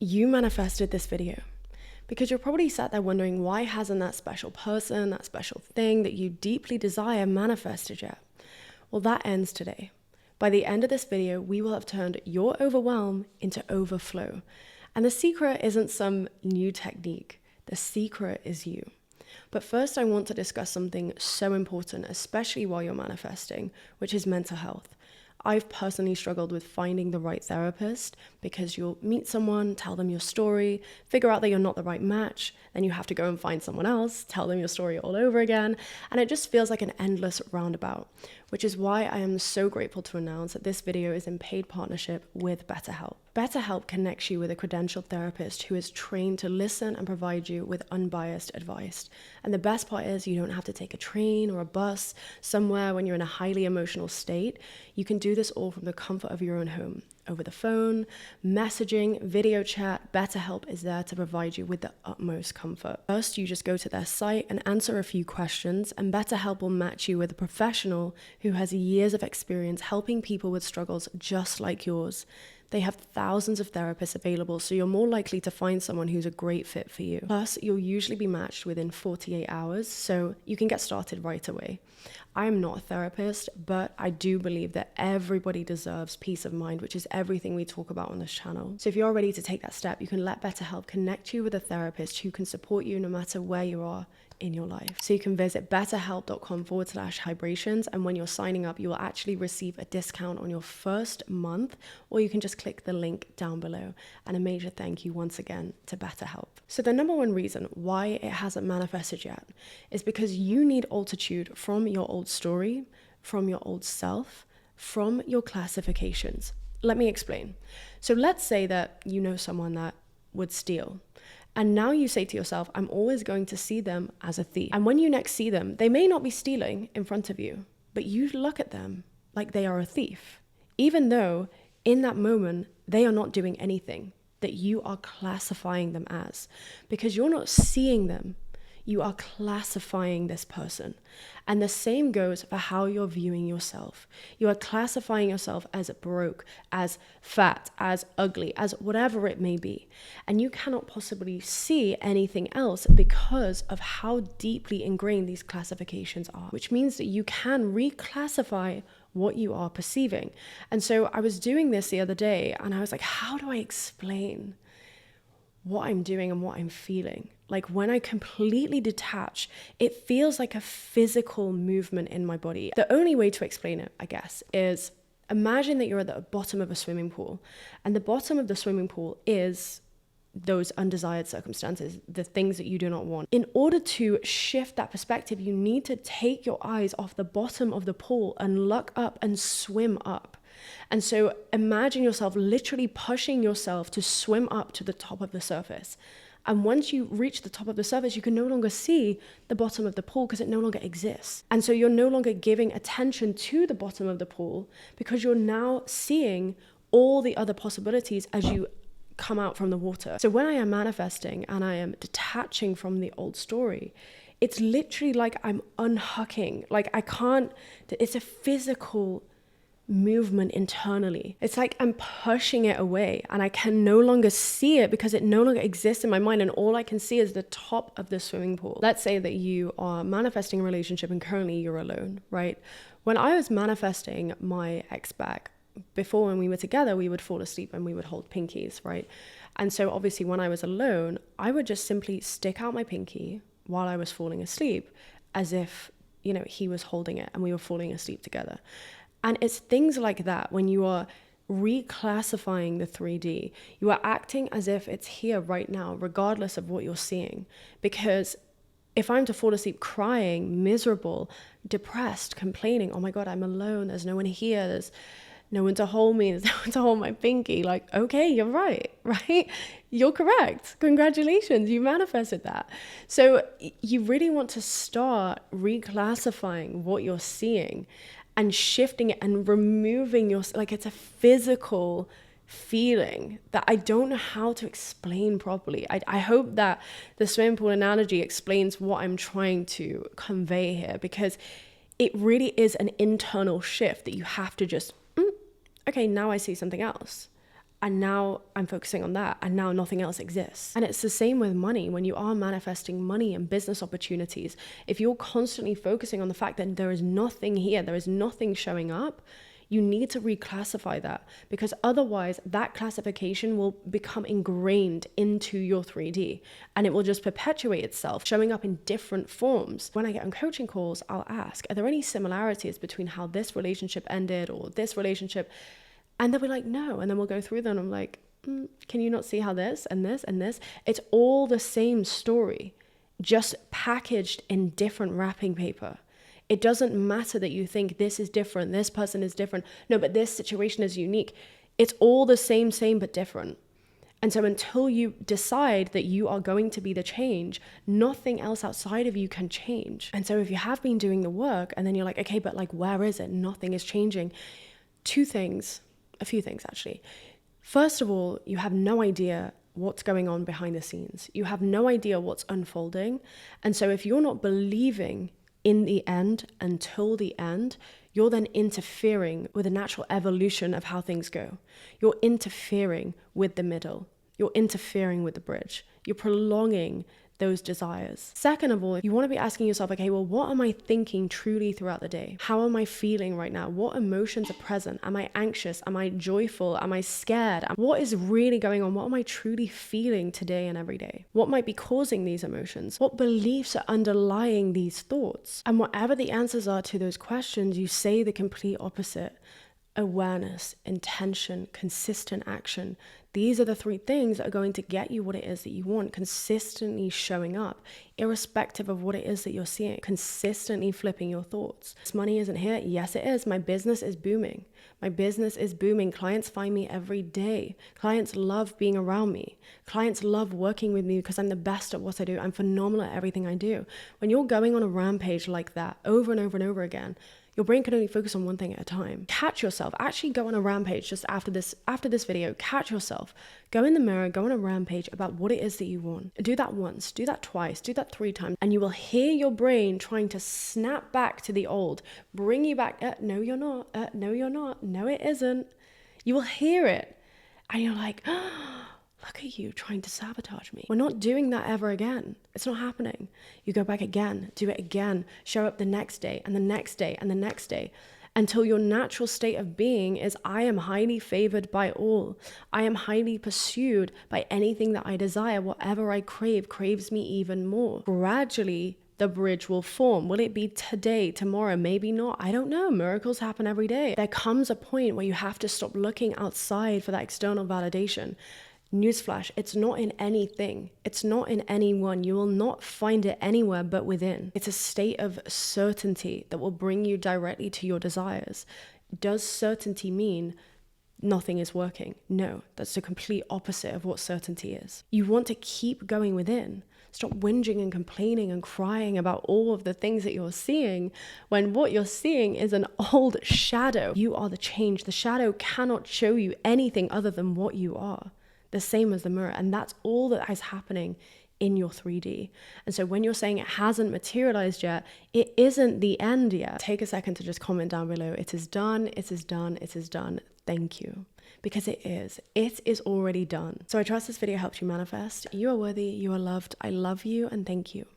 You manifested this video because you're probably sat there wondering, why hasn't that special person, that special thing that you deeply desire manifested yet? Well, that ends today. By the end of this video, we will have turned your overwhelm into overflow. And the secret isn't some new technique. The secret is you. But first, I want to discuss something so important, especially while you're manifesting, which is mental health. I've personally struggled with finding the right therapist because you'll meet someone, tell them your story, figure out that you're not the right match, then you have to go and find someone else, tell them your story all over again, and it just feels like an endless roundabout, which is why I am so grateful to announce that this video is in paid partnership with BetterHelp. BetterHelp connects you with a credentialed therapist who is trained to listen and provide you with unbiased advice. And the best part is you don't have to take a train or a bus somewhere when you're in a highly emotional state. You can do this all from the comfort of your own home. Over the phone, messaging, video chat, BetterHelp is there to provide you with the utmost comfort. First, you just go to their site and answer a few questions, and BetterHelp will match you with a professional who has years of experience helping people with struggles just like yours. They have thousands of therapists available, so you're more likely to find someone who's a great fit for you. Plus, you'll usually be matched within 48 hours, so you can get started right away. I am not a therapist, but I do believe that everybody deserves peace of mind, which is everything we talk about on this channel. So if you're ready to take that step, you can let BetterHelp connect you with a therapist who can support you no matter where you are in your life. So you can visit betterhelp.com/hybrations, and when you're signing up, you will actually receive a discount on your first month, or you can just click the link down below. And a major thank you once again to BetterHelp. So the number one reason why it hasn't manifested yet is because you need altitude from your old story, from your old self, from your classifications. Let me explain. So let's say that you know someone that would steal. And now you say to yourself, I'm always going to see them as a thief. And when you next see them, they may not be stealing in front of you, but you look at them like they are a thief, even though in that moment, they are not doing anything that you are classifying them as, because you're not seeing them. You are classifying this person. And the same goes for how you're viewing yourself. You are classifying yourself as broke, as fat, as ugly, as whatever it may be. And you cannot possibly see anything else because of how deeply ingrained these classifications are, which means that you can reclassify what you are perceiving. And so I was doing this the other day and I was like, how do I explain what I'm doing and what I'm feeling? Like when I completely detach, it feels like a physical movement in my body. The only way to explain it, I guess, is imagine that you're at the bottom of a swimming pool, and the bottom of the swimming pool is those undesired circumstances, the things that you do not want. In order to shift that perspective, you need to take your eyes off the bottom of the pool and look up and swim up. And so imagine yourself literally pushing yourself to swim up to the top of the surface. And once you reach the top of the surface, you can no longer see the bottom of the pool because it no longer exists. And so you're no longer giving attention to the bottom of the pool because you're now seeing all the other possibilities as you come out from the water. So when I am manifesting and I am detaching from the old story, it's literally like I'm unhooking. Like it's a physical movement internally. It's like I'm pushing it away and I can no longer see it because it no longer exists in my mind, and all I can see is the top of the swimming pool. Let's say that you are manifesting a relationship and currently you're alone, right? When I was manifesting my ex back, before when we were together, we would fall asleep and we would hold pinkies, right? And so obviously when I was alone, I would just simply stick out my pinky while I was falling asleep as if, he was holding it and we were falling asleep together. And it's things like that. When you are reclassifying the 3D, you are acting as if it's here right now, regardless of what you're seeing. Because if I'm to fall asleep crying, miserable, depressed, complaining, oh my God, I'm alone, there's no one here, there's no one to hold me, there's no one to hold my pinky. Like, okay, you're right? You're correct. Congratulations, you manifested that. So you really want to start reclassifying what you're seeing and shifting it and removing it's a physical feeling that I don't know how to explain properly. I hope that the swimming pool analogy explains what I'm trying to convey here, because it really is an internal shift that you have to just, okay, now I see something else. and now I'm focusing on that, and now nothing else exists. And it's the same with money. When you are manifesting money and business opportunities, if you're constantly focusing on the fact that there is nothing here, there is nothing showing up, you need to reclassify that, because otherwise that classification will become ingrained into your 3D and it will just perpetuate itself, showing up in different forms. When I get on coaching calls, I'll ask, are there any similarities between how this relationship ended or this relationship? And they'll be like, no. And then we'll go through them. I'm like, can you not see how this and this and this? It's all the same story, just packaged in different wrapping paper. It doesn't matter that you think this is different, this person is different. No, but this situation is unique. It's all the same, but different. And so until you decide that you are going to be the change, nothing else outside of you can change. And so if you have been doing the work and then you're like, okay, but like, where is it? Nothing is changing. A few things actually. First of all, you have no idea what's going on behind the scenes. You have no idea what's unfolding. And so if you're not believing in the end until the end, you're then interfering with the natural evolution of how things go. You're interfering with the middle. You're interfering with the bridge. You're prolonging those desires. Second of all, if you want to be asking yourself, okay, well, what am I thinking truly throughout the day? How am I feeling right now? What emotions are present? Am I anxious? Am I joyful? Am I scared? What is really going on? What am I truly feeling today and every day? What might be causing these emotions? What beliefs are underlying these thoughts? And whatever the answers are to those questions, you say the complete opposite. Awareness, intention, consistent action. These are the three things that are going to get you what it is that you want. Consistently showing up, irrespective of what it is that you're seeing. Consistently flipping your thoughts. This money isn't here. Yes, it is. My business is booming. My business is booming. Clients find me every day. Clients love being around me. Clients love working with me because I'm the best at what I do. I'm phenomenal at everything I do. When you're going on a rampage like that over and over and over again, your brain can only focus on one thing at a time. Catch yourself. Actually go on a rampage just after this video. Catch yourself. Go in the mirror, go on a rampage about what it is that you want. Do that once, do that twice, do that 3 times. And you will hear your brain trying to snap back to the old. Bring you back. No, you're not. No, you're not. No, it isn't. You will hear it. And you're like, look at you trying to sabotage me. We're not doing that ever again. It's not happening. You go back again, do it again, show up the next day and the next day and the next day until your natural state of being is, I am highly favored by all. I am highly pursued by anything that I desire. Whatever I crave craves me even more. Gradually, the bridge will form. Will it be today, tomorrow? Maybe not. I don't know. Miracles happen every day. There comes a point where you have to stop looking outside for that external validation. Newsflash, it's not in anything. It's not in anyone. You will not find it anywhere but within. It's a state of certainty that will bring you directly to your desires. Does certainty mean nothing is working? No, that's the complete opposite of what certainty is. You want to keep going within. Stop whinging and complaining and crying about all of the things that you're seeing when what you're seeing is an old shadow. You are the change. The shadow cannot show you anything other than what you are. The same as the mirror. And that's all that is happening in your 3D. And so when you're saying it hasn't materialized yet, it isn't the end yet. Take a second to just comment down below. It is done. It is done. It is done. Thank you. Because it is. It is already done. So I trust this video helped you manifest. You are worthy. You are loved. I love you and thank you.